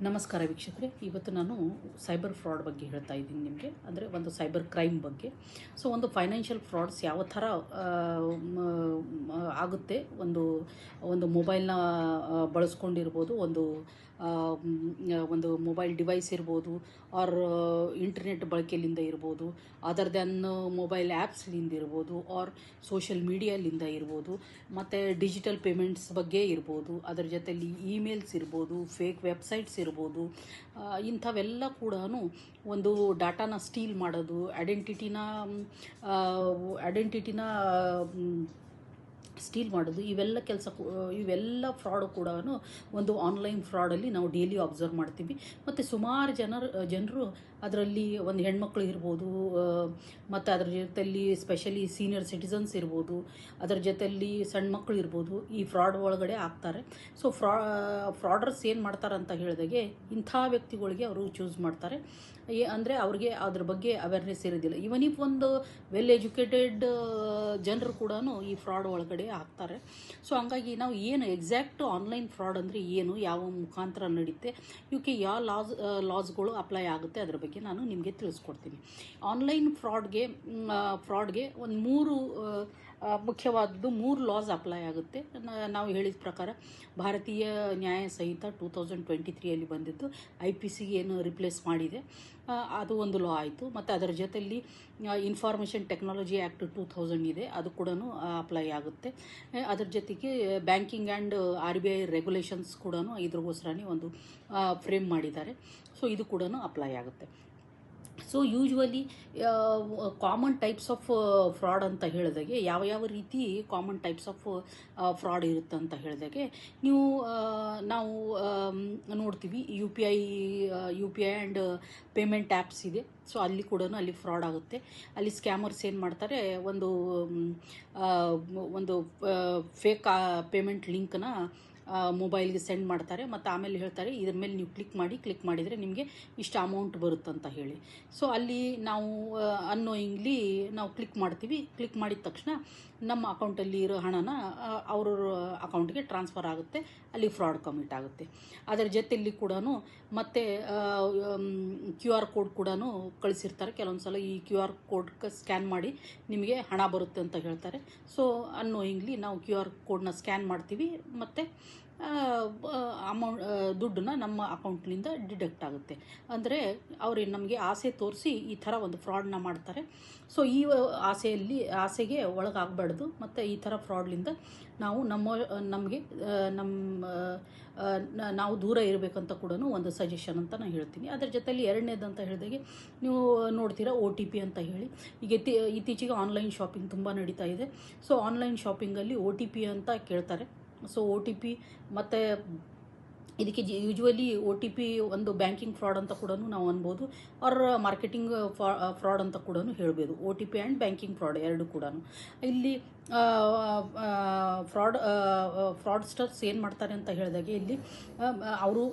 ನಮಸ್ಕಾರ ವೀಕ್ಷಕರೇ, ಇವತ್ತು ನಾನು ಸೈಬರ್ ಫ್ರಾಡ್ ಬಗ್ಗೆ ಹೇಳ್ತಾ ಇದ್ದೀನಿ ನಿಮಗೆ. ಅಂದರೆ ಒಂದು ಸೈಬರ್ ಕ್ರೈಮ್ ಬಗ್ಗೆ. ಸೊ ಒಂದು ಫೈನಾನ್ಷಿಯಲ್ ಫ್ರಾಡ್ಸ್ ಯಾವ ಥರ ಆಗುತ್ತೆ, ಒಂದು ಮೊಬೈಲ್ನ ಬಳಸ್ಕೊಂಡಿರ್ಬೋದು, ಒಂದು ಮೊಬೈಲ್ ಡಿವೈಸ್ ಇರ್ಬೋದು, ಆರ್ ಇಂಟರ್ನೆಟ್ ಬಳಕೆಯಿಂದ ಇರ್ಬೋದು, ಅದರ್ ದೆನ್ ಮೊಬೈಲ್ ಆ್ಯಪ್ಸ್ಲಿಂದ ಇರ್ಬೋದು, ಆರ್ ಸೋಷಿಯಲ್ ಮೀಡಿಯಾಲಿಂದ ಇರ್ಬೋದು, ಮತ್ತು ಡಿಜಿಟಲ್ ಪೇಮೆಂಟ್ಸ್ ಬಗ್ಗೆ ಇರ್ಬೋದು, ಅದರ ಜೊತೆಯಲ್ಲಿ ಇಮೇಲ್ಸ್ ಇರ್ಬೋದು, ಫೇಕ್ ವೆಬ್ಸೈಟ್ಸ್ ಇರ್ಬೋದು. ಇಂಥವೆಲ್ಲ ಕೂಡ ಒಂದು ಡಾಟಾನ ಸ್ಟೀಲ್ ಮಾಡೋದು, ಐಡೆಂಟಿಟಿನ ಸ್ಟೀಲ್ ಮಾಡೋದು, ಇವೆಲ್ಲ ಫ್ರಾಡು ಕೂಡ ಒಂದು ಆನ್ಲೈನ್ ಫ್ರಾಡಲ್ಲಿ ನಾವು ಡೈಲಿ ಅಬ್ಸರ್ವ್ ಮಾಡ್ತೀವಿ. ಮತ್ತು ಸುಮಾರು ಜನರು ಅದರಲ್ಲಿ ಒಂದು ಹೆಣ್ಮಕ್ಳು ಇರ್ಬೋದು, ಮತ್ತು ಅದರ ಜೊತೆಯಲ್ಲಿ ಸ್ಪೆಷಲಿ ಸೀನಿಯರ್ ಸಿಟಿಸನ್ಸ್ ಇರ್ಬೋದು, ಅದರ ಜೊತೆಯಲ್ಲಿ ಸಣ್ಣ ಮಕ್ಕಳು ಇರ್ಬೋದು, ಈ ಫ್ರಾಡ್ ಒಳಗಡೆ ಆಗ್ತಾರೆ. ಸೊ ಫ್ರಾಡರ್ಸ್ ಏನು ಮಾಡ್ತಾರೆ ಅಂತ ಹೇಳಿದಾಗೆ, ಇಂಥ ವ್ಯಕ್ತಿಗಳಿಗೆ ಅವರು ಚೂಸ್ ಮಾಡ್ತಾರೆ. ಅಂದರೆ ಅವ್ರಿಗೆ ಅದ್ರ ಬಗ್ಗೆ ಅವೇರ್ನೆಸ್ ಇರೋದಿಲ್ಲ. ಇವನ್ ಇಫ್ ಒಂದು ವೆಲ್ ಎಜುಕೇಟೆಡ್ ಜನರು ಕೂಡ ಈ ಫ್ರಾಡ್ ಒಳಗಡೆ ಆಗ್ತಾರೆ. ಸೊ ಹಂಗಾಗಿ ನಾವು ಏನು ಎಕ್ಸಾಕ್ಟ್ ಆನ್ಲೈನ್ ಫ್ರಾಡ್ ಅಂದರೆ ಏನು, ಯಾವ ಮುಖಾಂತರ ನಡೀತೆ, ಇವಕ್ಕೆ ಯಾವ ಲಾಸ್ಗಳು ಅಪ್ಲೈ ಆಗುತ್ತೆ, ಅದರ ಬಗ್ಗೆ ನಾನು ನಿಮಗೆ ತಿಳಿಸ್ಕೊಡ್ತೀನಿ. ಆನ್ಲೈನ್ ಫ್ರಾಡ್ಗೆ ಒಂದು ಮುಖ್ಯವಾದದ್ದು 3 ಲಾಸ್ ಅಪ್ಲೈ ಆಗುತ್ತೆ. ನಾವು ಹೇಳಿದ ಪ್ರಕಾರ ಭಾರತೀಯ ನ್ಯಾಯ ಸಂಹಿತ 2023 ಬಂದಿದ್ದು IPCಗೆ ಏನು ರಿಪ್ಲೇಸ್ ಮಾಡಿದೆ, ಅದು ಒಂದು ಲಾ ಆಯಿತು. ಮತ್ತು ಅದರ ಜೊತೆಯಲ್ಲಿ ಇನ್ಫಾರ್ಮೇಷನ್ ಟೆಕ್ನಾಲಜಿ ಆ್ಯಕ್ಟ್ 2000 ಇದೆ, ಅದು ಕೂಡ ಅಪ್ಲೈ ಆಗುತ್ತೆ. ಅದರ ಜೊತೆಗೆ ಬ್ಯಾಂಕಿಂಗ್ ಆ್ಯಂಡ್ RBI ರೆಗ್ಯುಲೇಷನ್ಸ್ ಕೂಡ ಇದ್ರಿಗೋಸ್ಕರನೇ ಒಂದು ಫ್ರೇಮ್ ಮಾಡಿದ್ದಾರೆ. ಸೊ ಇದು ಕೂಡ ಅಪ್ಲೈ ಆಗುತ್ತೆ. So usually common types of fraud ಅಂತ ಹೇಳಿದಾಗೆ, ಯಾವ ರೀತಿ ಕಾಮನ್ ಟೈಪ್ಸ್ ಆಫ್ ಫ್ರಾಡ್ ಇರುತ್ತೆ ಅಂತ ಹೇಳಿದಾಗೆ, ನಾವು ನೋಡ್ತೀವಿ. U P I and payment apps ಇದೆ. ಸೊ ಅಲ್ಲಿ ಕೂಡ ಅಲ್ಲಿ ಫ್ರಾಡ್ ಆಗುತ್ತೆ. ಅಲ್ಲಿ ಸ್ಕ್ಯಾಮರ್ಸ್ ಏನು ಮಾಡ್ತಾರೆ, ಒಂದು ಫೇಕ್ ಪೇಮೆಂಟ್ ಲಿಂಕ್ನ ಮೊಬೈಲ್ಗೆ ಸೆಂಡ್ ಮಾಡ್ತಾರೆ. ಮತ್ತು ಆಮೇಲೆ ಹೇಳ್ತಾರೆ, ಇದ್ರ ಮೇಲೆ ನೀವು ಕ್ಲಿಕ್ ಮಾಡಿದರೆ ನಿಮಗೆ ಇಷ್ಟು ಅಮೌಂಟ್ ಬರುತ್ತಂತ ಹೇಳಿ. ಸೊ ಅಲ್ಲಿ ನಾವು ಅನ್ನೋಯಿಂಗ್ಲಿ ನಾವು ಕ್ಲಿಕ್ ಮಾಡ್ತೀವಿ. ಕ್ಲಿಕ್ ಮಾಡಿದ ತಕ್ಷಣ ನಮ್ಮ ಅಕೌಂಟಲ್ಲಿ ಇರೋ ಹಣನ ಅವ್ರ ಅಕೌಂಟ್ಗೆ ಟ್ರಾನ್ಸ್ಫರ್ ಆಗುತ್ತೆ. ಅಲ್ಲಿ ಫ್ರಾಡ್ ಕಮಿಟ್ ಆಗುತ್ತೆ. ಅದರ ಜೊತೆಯಲ್ಲಿ ಕೂಡ ಮತ್ತೆ QR ಕೋಡ್ ಕೂಡ ಕಳಿಸಿರ್ತಾರೆ. ಕೆಲವೊಂದು ಸಲ ಈ QR ಕೋಡ್ಗೆ ಸ್ಕ್ಯಾನ್ ಮಾಡಿ ನಿಮಗೆ ಹಣ ಬರುತ್ತೆ ಅಂತ ಹೇಳ್ತಾರೆ. ಸೊ ಅನ್ನೋಯಿಂಗ್ಲಿ ನಾವು QR ಕೋಡ್ನ ಸ್ಕ್ಯಾನ್ ಮಾಡ್ತೀವಿ, ಮತ್ತು ದುಡ್ಡನ್ನ ನಮ್ಮ ಅಕೌಂಟ್ನಿಂದ ಡಿಡಕ್ಟ್ ಆಗುತ್ತೆ. ಅಂದರೆ ಅವರು ನಮಗೆ ಆಸೆ ತೋರಿಸಿ ಈ ಥರ ಒಂದು ಫ್ರಾಡ್ನ ಮಾಡ್ತಾರೆ. ಸೊ ಈ ಆಸೆಗೆ ಒಳಗಾಗಬಾರ್ದು. ಮತ್ತು ಈ ಥರ ಫ್ರಾಡ್ಲಿಂದ ನಾವು ದೂರ ಇರಬೇಕಂತ ಕೂಡ ಒಂದು ಸಜೆಷನ್ ಅಂತ ನಾನು ಹೇಳ್ತೀನಿ. ಅದರ ಜೊತೆಯಲ್ಲಿ ಎರಡನೇದಂತ ಹೇಳಿದಾಗೆ, ನೀವು ನೋಡ್ತೀರಾ OTP ಅಂತ ಹೇಳಿ. ಈಗ ಇತ್ತೀಚೆಗೆ ಆನ್ಲೈನ್ ಶಾಪಿಂಗ್ ತುಂಬ ನಡೀತಾ ಇದೆ. ಸೊ ಆನ್ಲೈನ್ ಶಾಪಿಂಗಲ್ಲಿ OTP ಅಂತ ಕೇಳ್ತಾರೆ. ಸೊ OTP ಮತ್ತು ಇದಕ್ಕೆ ಯೂಶ್ವಲಿ OTP ಒಂದು ಬ್ಯಾಂಕಿಂಗ್ ಫ್ರಾಡ್ ಅಂತ ಕೂಡ ನಾವು ಅನ್ಬೋದು, ಆರ್ ಮಾರ್ಕೆಟಿಂಗ್ ಫ್ರಾಡ್ ಅಂತ ಕೂಡ ಹೇಳ್ಬೋದು. OTP ಆ್ಯಂಡ್ ಬ್ಯಾಂಕಿಂಗ್ ಫ್ರಾಡ್ ಎರಡು ಕೂಡ. ಇಲ್ಲಿ ಫ್ರಾಡ್ಸ್ಟರ್ಸ್ ಏನು ಮಾಡ್ತಾರೆ ಅಂತ ಹೇಳಿದಾಗೆ, ಇಲ್ಲಿ ಅವರು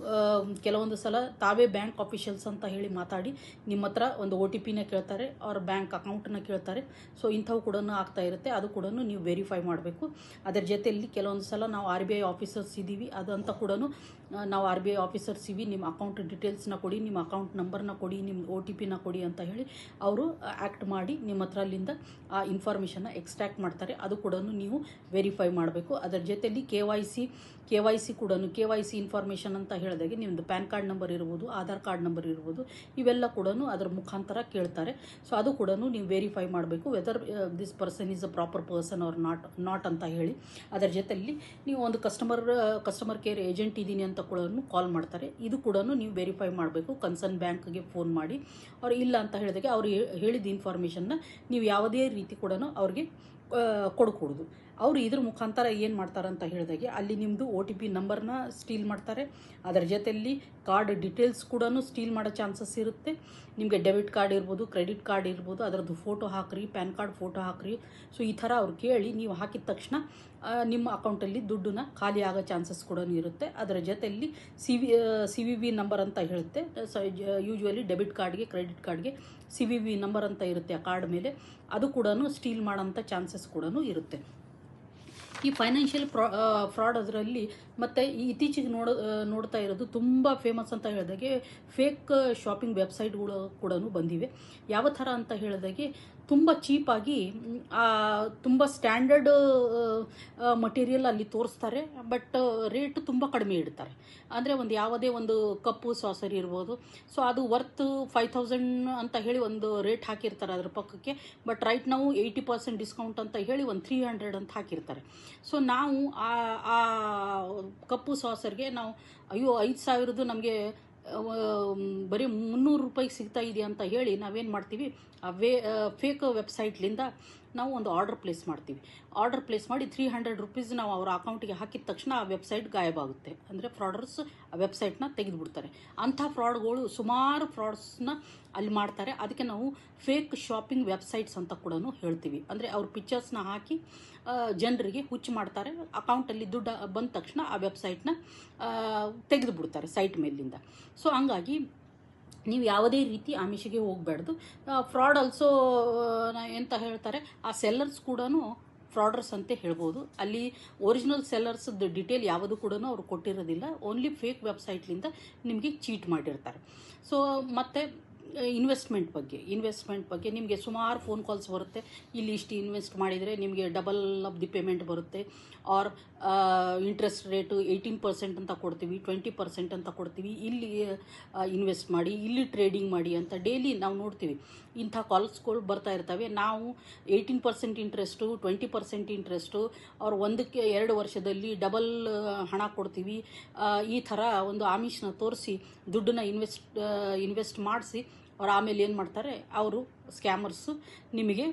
ಕೆಲವೊಂದು ಸಲ ತಾವೇ ಬ್ಯಾಂಕ್ ಆಫೀಷಿಯಲ್ಸ್ ಅಂತ ಹೇಳಿ ಮಾತಾಡಿ ನಿಮ್ಮ ಹತ್ರ ಒಂದು OTPನ ಕೇಳ್ತಾರೆ, ಅವ್ರ ಬ್ಯಾಂಕ್ ಅಕೌಂಟನ್ನ ಕೇಳ್ತಾರೆ. ಸೊ ಇಂಥವು ಕೂಡ ಆಗ್ತಾ ಇರುತ್ತೆ. ಅದು ಕೂಡ ನೀವು ವೆರಿಫೈ ಮಾಡಬೇಕು. ಅದರ ಜೊತೆಯಲ್ಲಿ ಕೆಲವೊಂದು ಸಲ ನಾವು RBI ಆಫೀಸರ್ಸ್ ಇದ್ದೀವಿ, ಅದಂತ ಕೂಡ ನಾವು RBI ಆಫೀಸರ್ಸ್ ಇವಿ, ನಿಮ್ಮ ಅಕೌಂಟ್ ಡೀಟೇಲ್ಸ್ನ ಕೊಡಿ, ನಿಮ್ಮ ಅಕೌಂಟ್ ನಂಬರ್ನ ಕೊಡಿ, ನಿಮ್ಮ OTPನ ಕೊಡಿ ಅಂತ ಹೇಳಿ ಅವರು ಆ್ಯಕ್ಟ್ ಮಾಡಿ ನಿಮ್ಮ ಹತ್ರ ಅಲ್ಲಿಂದ ಆ ಇನ್ಫಾರ್ಮೇಷನ್ನ ಎಕ್ಸ್ಟ್ರಾಕ್ಟ್ ಮಾಡ್ತಾರೆ. ಅದು ಕೂಡ ನೀವು ವೆರಿಫೈ ಮಾಡಬೇಕು. ಅದರ ಜೊತೆಯಲ್ಲಿ KYC ಕೂಡ KYC ಇನ್ಫಾರ್ಮೇಷನ್ ಅಂತ ಹೇಳಿದಾಗೆ ನಿಮ್ಮದು ಪ್ಯಾನ್ ಕಾರ್ಡ್ ನಂಬರ್ ಇರ್ಬೋದು, ಆಧಾರ್ ಕಾರ್ಡ್ ನಂಬರ್ ಇರ್ಬೋದು, ಇವೆಲ್ಲ ಕೂಡ ಅದರ ಮುಖಾಂತರ ಕೇಳ್ತಾರೆ. ಸೊ ಅದು ಕೂಡ ನೀವು ವೆರಿಫೈ ಮಾಡಬೇಕು, whether this person is a proper person or not ಅಂತ ಹೇಳಿ. ಅದರ ಜೊತೆಯಲ್ಲಿ ನೀವು ಒಂದು ಕಸ್ಟಮರ್ ಕೇರ್ ಏಜೆಂಟ್ ಇದ್ದೀನಿ ಅಂತ ಕೂಡ ಕಾಲ್ ಮಾಡ್ತಾರೆ. ಇದು ಕೂಡ ನೀವು ವೆರಿಫೈ ಮಾಡಬೇಕು. ಕನ್ಸರ್ನ್ ಬ್ಯಾಂಕ್ಗೆ ಫೋನ್ ಮಾಡಿ, ಅವ್ರು ಇಲ್ಲ ಅಂತ ಹೇಳಿದಾಗೆ ಅವ್ರು ಹೇಳಿದ ಇನ್ಫಾರ್ಮೇಷನ್ನ ನೀವು ಯಾವುದೇ ರೀತಿ ಕೂಡ ಅವ್ರಿಗೆ ಕೊಡಕೂಡದು. ಅವರು ಇದ್ರ ಮುಖಾಂತರ ಏನು ಮಾಡ್ತಾರೆ ಅಂತ ಹೇಳಿದಾಗೆ, ಅಲ್ಲಿ ನಿಮ್ಮದು OTP ನಂಬರ್ನ ಸ್ಟೀಲ್ ಮಾಡ್ತಾರೆ. ಅದರ ಜೊತೆಯಲ್ಲಿ ಕಾರ್ಡ್ ಡೀಟೇಲ್ಸ್ ಕೂಡ ಸ್ಟೀಲ್ ಮಾಡೋ ಚಾನ್ಸಸ್ ಇರುತ್ತೆ. ನಿಮಗೆ ಡೆಬಿಟ್ ಕಾರ್ಡ್ ಇರ್ಬೋದು, ಕ್ರೆಡಿಟ್ ಕಾರ್ಡ್ ಇರ್ಬೋದು, ಅದರದ್ದು ಫೋಟೋ ಹಾಕ್ರಿ, ಪ್ಯಾನ್ ಕಾರ್ಡ್ ಫೋಟೋ ಹಾಕ್ರಿ. ಸೊ ಈ ಥರ ಅವ್ರು ಕೇಳಿ ನೀವು ಹಾಕಿದ ತಕ್ಷಣ ನಿಮ್ಮ ಅಕೌಂಟಲ್ಲಿ ದುಡ್ಡನ್ನ ಖಾಲಿ ಆಗೋ ಚಾನ್ಸಸ್ ಕೂಡ ಇರುತ್ತೆ. ಅದರ ಜೊತೆಯಲ್ಲಿ CVV ನಂಬರ್ ಅಂತ ಹೇಳುತ್ತೆ. ಯೂಶ್ವಲಿ ಡೆಬಿಟ್ ಕಾರ್ಡ್ಗೆ, ಕ್ರೆಡಿಟ್ ಕಾರ್ಡ್ಗೆ CVV ನಂಬರ್ ಅಂತ ಇರುತ್ತೆ ಆ ಕಾರ್ಡ್ ಮೇಲೆ. ಅದು ಕೂಡ ಸ್ಟೀಲ್ ಮಾಡೋಂಥ ಚಾನ್ಸಸ್ ಕೂಡ ಇರುತ್ತೆ. ಈ ಫೈನಾನ್ಷಿಯಲ್ ಫ್ರಾಡ್ ಅದರಲ್ಲಿ ಮತ್ತು ಇತ್ತೀಚೆಗೆ ನೋಡ್ತಾ ಇರೋದು ತುಂಬ ಫೇಮಸ್ ಅಂತ ಹೇಳಿದಾಗೆ ಫೇಕ್ ಶಾಪಿಂಗ್ ವೆಬ್ಸೈಟ್ಗಳು ಕೂಡ ಬಂದಿವೆ. ಯಾವ ಥರ ಅಂತ ಹೇಳಿದಾಗೆ ತುಂಬ ಚೀಪಾಗಿ ತುಂಬ ಸ್ಟ್ಯಾಂಡರ್ಡ್ ಮಟೀರಿಯಲ್ ಅಲ್ಲಿ ತೋರಿಸ್ತಾರೆ, ಬಟ್ ರೇಟ್ ತುಂಬ ಕಡಿಮೆ ಇಡ್ತಾರೆ. ಅಂದರೆ ಯಾವುದೇ ಒಂದು ಕಪ್ಪು ಸಾಸರಿ ಇರ್ಬೋದು, ಸೊ ಅದು ವರ್ತ್ 5000 ಅಂತ ಹೇಳಿ ಒಂದು ರೇಟ್ ಹಾಕಿರ್ತಾರೆ ಅದ್ರ ಪಕ್ಕಕ್ಕೆ. ಬಟ್ ರೈಟ್ ನಾವು 80% ಡಿಸ್ಕೌಂಟ್ ಅಂತ ಹೇಳಿ ಒಂದು 300 ಅಂತ ಹಾಕಿರ್ತಾರೆ. ಸೊ ನಾವು ಆ ಕಪ್ಪು ಸಾಸರ್ಗೆ ನಾವು 5000 ನಮಗೆ ಬರೀ 300 ರೂಪಾಯಿಗೆ ಸಿಗ್ತಾ ಇದೆ ಅಂತ ಹೇಳಿ ನಾವೇನು ಮಾಡ್ತೀವಿ, ಫೇಕ್ ವೆಬ್ಸೈಟ್ಲಿಂದ ನಾವು ಒಂದು ಆರ್ಡರ್ ಪ್ಲೇಸ್ ಮಾಡ್ತೀವಿ. ಆರ್ಡರ್ ಪ್ಲೇಸ್ ಮಾಡಿ 300 ರೂಪೀಸ್ ನಾವು ಅವರ ಅಕೌಂಟಿಗೆ ಹಾಕಿದ ತಕ್ಷಣ ಆ ವೆಬ್ಸೈಟ್ ಗಾಯಬಾಗುತ್ತೆ. ಅಂದರೆ ಫ್ರಾಡರ್ಸ್ ಆ ವೆಬ್ಸೈಟ್ನ ತೆಗೆದುಬಿಡ್ತಾರೆ. ಅಂಥ ಫ್ರಾಡ್ಗಳು ಸುಮಾರು ಫ್ರಾಡ್ಸ್ನ ಅಲ್ಲಿ ಮಾಡ್ತಾರೆ. ಅದಕ್ಕೆ ನಾವು ಫೇಕ್ ಶಾಪಿಂಗ್ ವೆಬ್ಸೈಟ್ಸ್ ಅಂತ ಕೂಡ ಹೇಳ್ತೀವಿ. ಅಂದರೆ ಅವ್ರ ಪಿಕ್ಚರ್ಸ್ನ ಹಾಕಿ ಜನರಿಗೆ ಹುಚ್ಚು ಮಾಡ್ತಾರೆ. ಅಕೌಂಟಲ್ಲಿ ದುಡ್ಡು ಬಂದ ತಕ್ಷಣ ಆ ವೆಬ್ಸೈಟ್ನ ತೆಗೆದುಬಿಡ್ತಾರೆ ಸೈಟ್ ಮೇಲಿಂದ. ಸೊ ಹಂಗಾಗಿ ನೀವು ಯಾವುದೇ ರೀತಿ ಆಮಿಷಗೆ ಹೋಗಬಾರ್ದು. ಫ್ರಾಡ್ ಆಲ್ಸೋ ಎಂತ ಹೇಳ್ತಾರೆ, ಆ ಸೆಲ್ಲರ್ಸ್ ಕೂಡ ಫ್ರಾಡರ್ಸ್ ಅಂತ ಹೇಳ್ಬೋದು. ಅಲ್ಲಿ ಒರಿಜಿನಲ್ ಸೆಲ್ಲರ್ಸ್ದು ಡೀಟೇಲ್ ಯಾವುದು ಕೂಡ ಅವ್ರು ಕೊಟ್ಟಿರೋದಿಲ್ಲ. ಓನ್ಲಿ ಫೇಕ್ ವೆಬ್ಸೈಟ್ಲಿಂದ ನಿಮಗೆ ಚೀಟ್ ಮಾಡಿರ್ತಾರೆ. ಸೊ ಮತ್ತು ಇನ್ವೆಸ್ಟ್ಮೆಂಟ್ ಬಗ್ಗೆ ನಿಮಗೆ ಸುಮಾರು ಫೋನ್ ಕಾಲ್ಸ್ ಬರುತ್ತೆ. ಇಲ್ಲಿ ಇಷ್ಟು ಇನ್ವೆಸ್ಟ್ ಮಾಡಿದರೆ ನಿಮಗೆ ಡಬಲ್ ಆಫ್ ದಿ ಪೇಮೆಂಟ್ ಬರುತ್ತೆ, ಆರ್ ಇಂಟ್ರೆಸ್ಟ್ ರೇಟು 18% ಅಂತ ಕೊಡ್ತೀವಿ, 20% ಅಂತ ಕೊಡ್ತೀವಿ, ಇಲ್ಲಿ ಇನ್ವೆಸ್ಟ್ ಮಾಡಿ, ಇಲ್ಲಿ ಟ್ರೇಡಿಂಗ್ ಮಾಡಿ ಅಂತ ಡೈಲಿ ನಾವು ನೋಡ್ತೀವಿ. ಇಂಥ ಕಾಲ್ಸ್ಗಳು ಬರ್ತಾ ಇರ್ತವೆ. ನಾವು 18% ಇಂಟ್ರೆಸ್ಟು, 20% ಇಂಟ್ರೆಸ್ಟು, ಅವ್ರು 1-2 ವರ್ಷದಲ್ಲಿ ಡಬಲ್ ಹಣ ಕೊಡ್ತೀವಿ, ಈ ಥರ ಒಂದು ಆಮಿಷನ ತೋರಿಸಿ ದುಡ್ಡನ್ನ ಇನ್ವೆಸ್ಟ್ ಮಾಡಿಸಿ ಅವ್ರು ಆಮೇಲೆ ಏನು ಮಾಡ್ತಾರೆ, ಅವರು ಸ್ಕ್ಯಾಮರ್ಸು ನಿಮಗೆ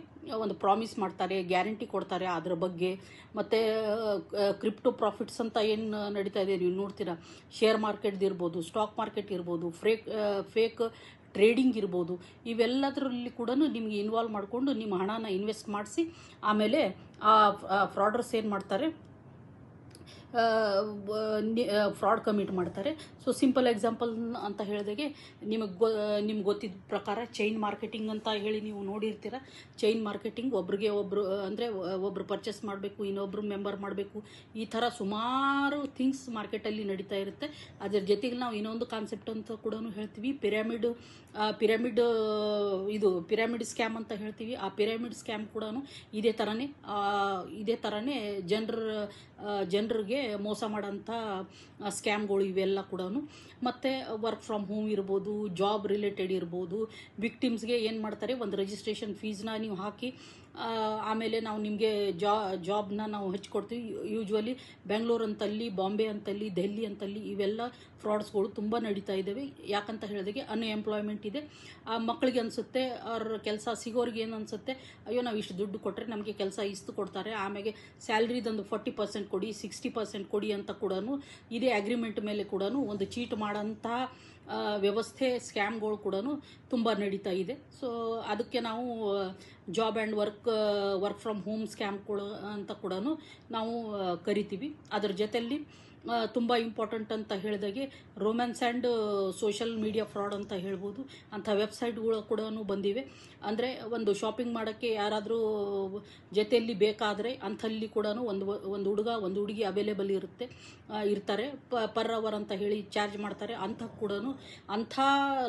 ಒಂದು ಪ್ರಾಮಿಸ್ ಮಾಡ್ತಾರೆ, ಗ್ಯಾರಂಟಿ ಕೊಡ್ತಾರೆ ಅದರ ಬಗ್ಗೆ. ಮತ್ತು ಕ್ರಿಪ್ಟೋ ಪ್ರಾಫಿಟ್ಸ್ ಅಂತ ಏನು ನಡೀತಾ ಇದೆ ನೀವು ನೋಡ್ತೀರಾ, ಶೇರ್ ಮಾರ್ಕೆಟ್ದು ಇರ್ಬೋದು, ಸ್ಟಾಕ್ ಮಾರ್ಕೆಟ್ ಇರ್ಬೋದು, ಫೇಕ್ ಟ್ರೇಡಿಂಗ್ ಇರ್ಬೋದು, ಇವೆಲ್ಲದರಲ್ಲಿ ಕೂಡ ನಿಮಗೆ ಇನ್ವಾಲ್ವ್ ಮಾಡಿಕೊಂಡು ನಿಮ್ಮ ಹಣನ ಇನ್ವೆಸ್ಟ್ ಮಾಡಿಸಿ ಆಮೇಲೆ ಆ ಫ್ರಾಡರ್ಸ್ ಏನು ಮಾಡ್ತಾರೆ, ಫ್ರಾಡ್ ಕಮಿಟ್ ಮಾಡ್ತಾರೆ. ಸೊ ಸಿಂಪಲ್ ಎಕ್ಸಾಂಪಲ್ ಅಂತ ಹೇಳಿದಾಗೆ ನಿಮ್ಗೆ ಗೊತ್ತಿದ್ದ ಪ್ರಕಾರ ಚೈನ್ ಮಾರ್ಕೆಟಿಂಗ್ ಅಂತ ಹೇಳಿ ನೀವು ನೋಡಿರ್ತೀರ. ಚೈನ್ ಮಾರ್ಕೆಟಿಂಗ್ ಒಬ್ಬರು ಪರ್ಚೇಸ್ ಮಾಡಬೇಕು, ಇನ್ನೊಬ್ಬರು ಮೆಂಬರ್ ಮಾಡಬೇಕು, ಈ ಥರ ಸುಮಾರು ಥಿಂಗ್ಸ್ ಮಾರ್ಕೆಟಲ್ಲಿ ನಡೀತಾ ಇರುತ್ತೆ. ಅದರ ಜೊತೆಗೆ ನಾವು ಇನ್ನೊಂದು ಕಾನ್ಸೆಪ್ಟ್ ಅಂತ ಕೂಡ ಹೇಳ್ತೀವಿ, ಪಿರಮಿಡ್ ಸ್ಕ್ಯಾಮ್ ಅಂತ ಹೇಳ್ತೀವಿ. ಆ ಪಿರಮಿಡ್ ಸ್ಕ್ಯಾಮ್ ಕೂಡ ಇದೇ ಥರನೇ ಜನರಿಗೆ ಮೋಸ ಮಾಡೋಂಥ ಸ್ಕ್ಯಾಮ್ಗಳು ಇವೆಲ್ಲ ಕೂಡ. ಮತ್ತು ವರ್ಕ್ ಫ್ರಮ್ ಹೋಮ್ ಇರ್ಬೋದು, ಜಾಬ್ ರಿಲೇಟೆಡ್ ಇರ್ಬೋದು, ವಿಕ್ಟಿಮ್ಸ್ಗೆ ಏನು ಮಾಡ್ತಾರೆ, ಒಂದು ರಿಜಿಸ್ಟ್ರೇಷನ್ ಫೀಸ್ನ ನೀವು ಹಾಕಿ ಆಮೇಲೆ ನಾವು ನಿಮಗೆ ಜಾಬ್ನ ನಾವು ಹಚ್ಕೊಡ್ತೀವಿ. ಯೂಶ್ವಲಿ ಬೆಂಗಳೂರು ಅಂತಲ್ಲಿ, ಬಾಂಬೆ ಅಂತಲ್ಲಿ, ದೆಹಲಿ ಅಂತಲ್ಲಿ ಇವೆಲ್ಲ ಫ್ರಾಡ್ಸ್ಗಳು ತುಂಬ ನಡೀತಾ ಇದ್ದಾವೆ. ಯಾಕಂತ ಹೇಳಿದಾಗೆ ಅನ್ಎಂಪ್ಲಾಯ್ಮೆಂಟ್ ಇದೆ. ಆ ಮಕ್ಕಳಿಗೆ ಅನಿಸುತ್ತೆ, ಅವ್ರ ಕೆಲಸ ಸಿಗೋರಿಗೆ ಏನು ಅನಿಸುತ್ತೆ, ಅಯ್ಯೋ ನಾವು ಇಷ್ಟು ದುಡ್ಡು ಕೊಟ್ಟರೆ ನಮಗೆ ಕೆಲಸ ಇಷ್ಟು ಕೊಡ್ತಾರೆ, ಆಮೇಲೆ ಸ್ಯಾಲ್ರಿದೊಂದು 40% ಕೊಡಿ, 60% ಕೊಡಿ ಅಂತ ಕೂಡ ಇದೇ ಅಗ್ರಿಮೆಂಟ್ ಮೇಲೆ ಕೂಡ ಒಂದು ಚೀಟ್ ಮಾಡೋಂಥ ವ್ಯವಸ್ಥೆ, ಸ್ಕ್ಯಾಮ್ಗಳು ಕೂಡ ತುಂಬ ನಡೀತಾ ಇದೆ. ಸೊ ಅದಕ್ಕೆ ನಾವು job and work from home ಸ್ಕ್ಯಾಮ್ಗಳು ಅಂತ ಕೂಡ ನಾವು ಕರಿತೀವಿ. ಅದರ ಜೊತೆಯಲ್ಲಿ ತುಂಬ ಇಂಪಾರ್ಟೆಂಟ್ ಅಂತ ಹೇಳಿದಾಗೆ romance and social media fraud ಅಂತ ಹೇಳ್ಬೋದು. ಅಂಥ ವೆಬ್ಸೈಟ್ಗಳು ಕೂಡ ಬಂದಿವೆ. ಅಂದರೆ ಒಂದು ಶಾಪಿಂಗ್ ಮಾಡೋಕ್ಕೆ ಯಾರಾದರೂ ಜೊತೆಯಲ್ಲಿ ಬೇಕಾದರೆ ಅಂಥಲ್ಲಿ ಕೂಡ ಒಂದು ಹುಡುಗ ಒಂದು ಹುಡುಗಿ ಅವೈಲೇಬಲ್ ಇರ್ತಾರೆ, ಪರ್ ಅವರ್ ಅಂತ ಹೇಳಿ ಚಾರ್ಜ್ ಮಾಡ್ತಾರೆ. ಅಂಥ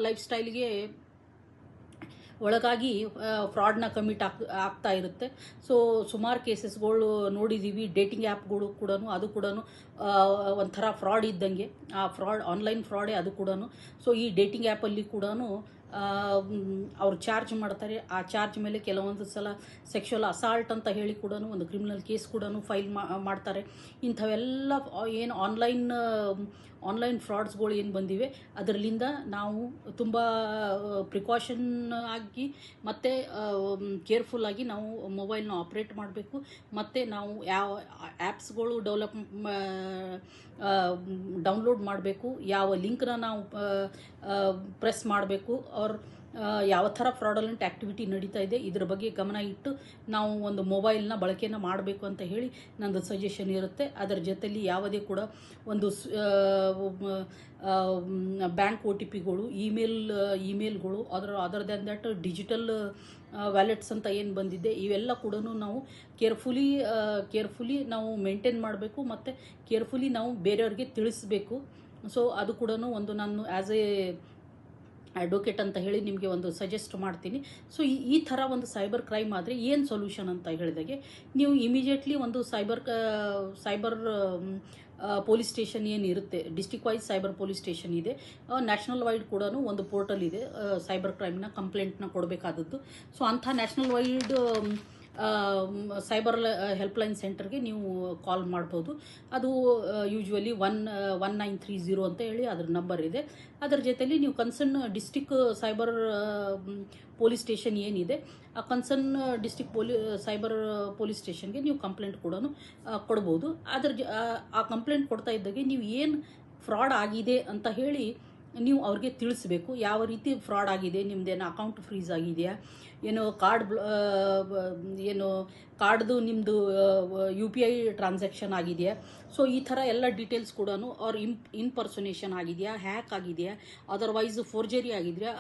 ಲೈಫ್ ಸ್ಟೈಲ್ಗೆ ಒಳಗಾಗಿ ಫ್ರಾಡ್ನ ಕಮಿಟ್ ಆಗ್ತಾ ಇರುತ್ತೆ. ಸೊ ಸುಮಾರು ಕೇಸಸ್ಗಳು ನೋಡಿದ್ದೀವಿ. ಡೇಟಿಂಗ್ ಆ್ಯಪ್ಗಳು ಕೂಡ ಅದು ಕೂಡ ಒಂಥರ ಫ್ರಾಡ್ ಇದ್ದಂಗೆ, ಆ ಫ್ರಾಡ್ ಆನ್ಲೈನ್ ಫ್ರಾಡೇ ಅದು ಕೂಡ. ಸೊ ಈ ಡೇಟಿಂಗ್ ಆ್ಯಪಲ್ಲಿ ಕೂಡ ಅವ್ರು ಚಾರ್ಜ್ ಮಾಡ್ತಾರೆ. ಆ ಚಾರ್ಜ್ ಮೇಲೆ ಕೆಲವೊಂದು ಸಲ ಸೆಕ್ಷುವಲ್ ಅಸಾಲ್ಟ್ ಅಂತ ಹೇಳಿ ಕೂಡ ಒಂದು ಕ್ರಿಮಿನಲ್ ಕೇಸ್ ಕೂಡ ಫೈಲ್ ಮಾಡ್ತಾರೆ. ಇಂಥವೆಲ್ಲ ಏನು ಆನ್ಲೈನ್ ಫ್ರಾಡ್ಸ್ಗಳು ಏನು ಬಂದಿವೆ, ಅದರಲ್ಲಿಂದ ನಾವು ತುಂಬ ಪ್ರಿಕಾಷನ್ ಆಗಿ ಮತ್ತು ಕೇರ್ಫುಲ್ಲಾಗಿ ನಾವು ಮೊಬೈಲ್ನ ಆಪ್ರೇಟ್ ಮಾಡಬೇಕು. ಮತ್ತು ನಾವು ಯಾವ ಆ್ಯಪ್ಸ್ಗಳು ಡೌನ್ಲೋಡ್ ಮಾಡಬೇಕು, ಯಾವ ಲಿಂಕ್ನ ನಾವು ಪ್ರೆಸ್ ಮಾಡಬೇಕು, ಅವ್ರ ಯಾವ ಥರ ಫ್ರಾಡಲೆಂಟ್ ಆ್ಯಕ್ಟಿವಿಟಿ ನಡೀತಾ ಇದೆ ಇದ್ರ ಬಗ್ಗೆ ಗಮನ ಇಟ್ಟು ನಾವು ಒಂದು ಮೊಬೈಲ್ನ ಬಳಕೆನ ಮಾಡಬೇಕು ಅಂತ ಹೇಳಿ ನಂದು ಸಜೆಷನ್ ಇರುತ್ತೆ. ಅದರ ಜೊತೆಲಿ ಯಾವುದೇ ಕೂಡ ಒಂದು ಬ್ಯಾಂಕ್ OTPಗಳು ಇಮೇಲ್ಗಳು other then that digital wallets ಅಂತ ಏನು ಬಂದಿದೆ ಇವೆಲ್ಲ ಕೂಡ ನಾವು ಕೇರ್ಫುಲಿ ನಾವು ಮೇಂಟೈನ್ ಮಾಡಬೇಕು ಮತ್ತು ಕೇರ್ಫುಲಿ ನಾವು ಬೇರೆಯವ್ರಿಗೆ ತಿಳಿಸ್ಬೇಕು. ಸೊ ಅದು ಕೂಡ ಒಂದು ನಾನು ಆ್ಯಸ್ ಎ ಅಡ್ವೊಕೇಟ್ ಅಂತ ಹೇಳಿ ನಿಮಗೆ ಒಂದು ಸಜೆಸ್ಟ್ ಮಾಡ್ತೀನಿ. ಸೊ ಈ ಥರ ಒಂದು ಸೈಬರ್ ಕ್ರೈಮ್ ಆದರೆ ಏನು ಸೊಲ್ಯೂಷನ್ ಅಂತ ಹೇಳಿದಾಗೆ ನೀವು ಇಮಿಡಿಯೇಟ್ಲಿ ಒಂದು ಸೈಬರ್ ಪೊಲೀಸ್ ಸ್ಟೇಷನ್ ಏನಿರುತ್ತೆ, district wise cyber police station ಇದೆ, ನ್ಯಾಷನಲ್ ವೈಡ್ ಕೂಡ ಒಂದು ಪೋರ್ಟಲ್ ಇದೆ ಸೈಬರ್ ಕ್ರೈಮ್ನ ಕಂಪ್ಲೇಂಟ್ನ ಕೊಡಬೇಕಾದದ್ದು. ಸೊ ಅಂಥ ನ್ಯಾಷನಲ್ ವೈಡ್ ಸೈಬರ್ ಹೆಲ್ಪ್ಲೈನ್ ಸೆಂಟರ್ಗೆ ನೀವು ಕಾಲ್ ಮಾಡ್ಬೋದು. ಅದು ಯೂಶ್ವಲಿ 1930 ಅಂತ ಹೇಳಿ ಅದ್ರ ನಂಬರ್ ಇದೆ. ಅದರ ಜೊತೆಲಿ ನೀವು concern district cyber police station ಏನಿದೆ ಆ ಕನ್ಸರ್ನ್ ಡಿಸ್ಟಿಕ್ ಸೈಬರ್ ಪೊಲೀಸ್ ಸ್ಟೇಷನ್ಗೆ ನೀವು ಕಂಪ್ಲೇಂಟ್ ಕೂಡ ಕೊಡ್ಬೋದು. ಆ ಕಂಪ್ಲೇಂಟ್ ಕೊಡ್ತಾ ಇದ್ದಾಗೆ ನೀವು ಏನು ಫ್ರಾಡ್ ಆಗಿದೆ ಅಂತ ಹೇಳಿ ನೀವು ಅವ್ರಿಗೆ ತಿಳಿಸ್ಬೇಕು. ಯಾವ ರೀತಿ ಫ್ರಾಡ್ ಆಗಿದೆ, ನಿಮ್ಮದೇನು ಅಕೌಂಟ್ ಫ್ರೀಸ್ ಆಗಿದೆಯಾ, ಏನು ಕಾರ್ಡ್ದು ನಿಮ್ಮದು UPI ಟ್ರಾನ್ಸಾಕ್ಷನ್ ಆಗಿದೆಯಾ, ಸೊ ಈ ಥರ ಎಲ್ಲ ಡೀಟೇಲ್ಸ್ ಕೂಡ ಅವ್ರ ಇನ್ಪರ್ಸೊನೇಷನ್ ಆಗಿದೆಯಾ, ಹ್ಯಾಕ್ ಆಗಿದೆಯಾ, ಅದರ್ವೈಸ್ ಫೋರ್ಜರಿ ಆಗಿದೆಯಾ,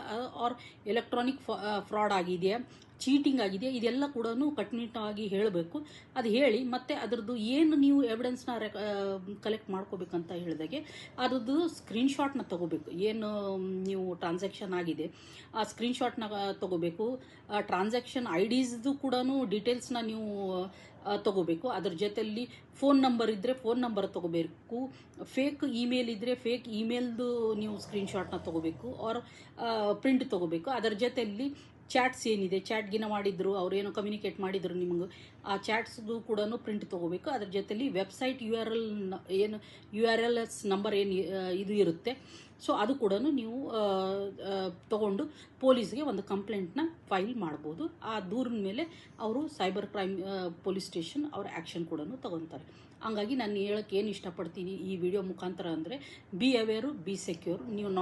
ಆರ್ ಎಲೆಕ್ಟ್ರಾನಿಕ್ ಫ್ರಾಡ್ ಆಗಿದೆಯಾ, ಚೀಟಿಂಗ್ ಆಗಿದೆಯಾ, ಇದೆಲ್ಲ ಕೂಡ ಕಟ್ಟುನಿಟ್ಟಾಗಿ ಹೇಳಬೇಕು. ಅದು ಹೇಳಿ ಮತ್ತು ಅದರದ್ದು ಏನು ನೀವು ಎವಿಡೆನ್ಸ್ನ ಕಲೆಕ್ಟ್ ಮಾಡ್ಕೋಬೇಕಂತ ಹೇಳಿದಾಗೆ ಅದ್ರದ್ದು ಸ್ಕ್ರೀನ್ಶಾಟ್ನ ತೊಗೋಬೇಕು. ಏನು ನೀವು ಟ್ರಾನ್ಸಾಕ್ಷನ್ ಆಗಿದೆ ಆ ಸ್ಕ್ರೀನ್ಶಾಟ್ನ ತೊಗೋಬೇಕು. ಟ್ರಾನ್ಸಾಕ್ಷನ್ IDಸ್ದು ಕೂಡ ಡೀಟೇಲ್ಸ್ನ ನೀವು ತೊಗೋಬೇಕು. ಅದ್ರ ಜೊತೆಯಲ್ಲಿ ಫೋನ್ ನಂಬರ್ ಇದ್ದರೆ ಫೋನ್ ನಂಬರ್ ತೊಗೋಬೇಕು. ಫೇಕ್ ಇಮೇಲ್ ಇದ್ದರೆ ಫೇಕ್ ಇಮೇಲ್ದು ನೀವು ಸ್ಕ್ರೀನ್ಶಾಟ್ನ ತೊಗೋಬೇಕು ಆರ್ ಪ್ರಿಂಟ್ ತೊಗೋಬೇಕು. ಅದರ ಜೊತೆಯಲ್ಲಿ ಚಾಟ್ಸ್ ಏನಿದೆ, ಚಾಟ್ಗಿನ ಮಾಡಿದ್ರು ಅವ್ರೇನೋ ಕಮ್ಯುನಿಕೇಟ್ ಮಾಡಿದ್ರು ನಿಮಗೆ, ಆ ಚಾಟ್ಸ್ದು ಕೂಡ ಪ್ರಿಂಟ್ ತೊಗೋಬೇಕು. ಅದ್ರ ಜೊತೆಲಿ ವೆಬ್ಸೈಟ್ URLs ನಂಬರ್ ಏನು ಇದು ಇರುತ್ತೆ, ಸೊ ಅದು ಕೂಡ ನೀವು ತಗೊಂಡು ಪೊಲೀಸ್ಗೆ ಒಂದು ಕಂಪ್ಲೇಂಟ್ನ ಫೈಲ್ ಮಾಡ್ಬೋದು. ಆ ದೂರಿನ ಮೇಲೆ ಅವರು ಸೈಬರ್ ಕ್ರೈಮ್ ಪೊಲೀಸ್ ಸ್ಟೇಷನ್ ಅವ್ರ ಆ್ಯಕ್ಷನ್ ಕೂಡ ತಗೊತಾರೆ. ಹಂಗಾಗಿ ನಾನು ಹೇಳೋಕ್ಕೆ ಏನು ಇಷ್ಟಪಡ್ತೀನಿ ಈ ವಿಡಿಯೋ ಮುಖಾಂತರ ಅಂದರೆ ಬಿ ಅವೇರು, ಬಿ ಸೆಕ್ಯೂರ್. ನೀವು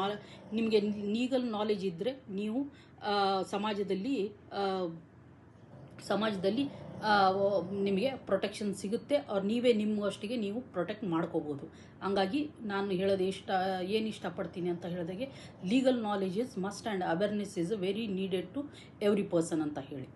ನಿಮಗೆ ಲೀಗಲ್ ನಾಲೆಜ್ ಇದ್ದರೆ ನೀವು ಸಮಾಜದಲ್ಲಿ ನಿಮಗೆ ಪ್ರೊಟೆಕ್ಷನ್ ಸಿಗುತ್ತೆ, ಅವ್ರು ನೀವೇ ನಿಮ್ಮಷ್ಟಿಗೆ ನೀವು ಪ್ರೊಟೆಕ್ಟ್ ಮಾಡ್ಕೋಬೋದು. ಹಂಗಾಗಿ ನಾನು ಹೇಳೋದು ಏನು ಇಷ್ಟಪಡ್ತೀನಿ ಅಂತ ಹೇಳಿದಾಗೆ legal knowledge is must and awareness is very needed to every person ಅಂತ ಹೇಳಿ.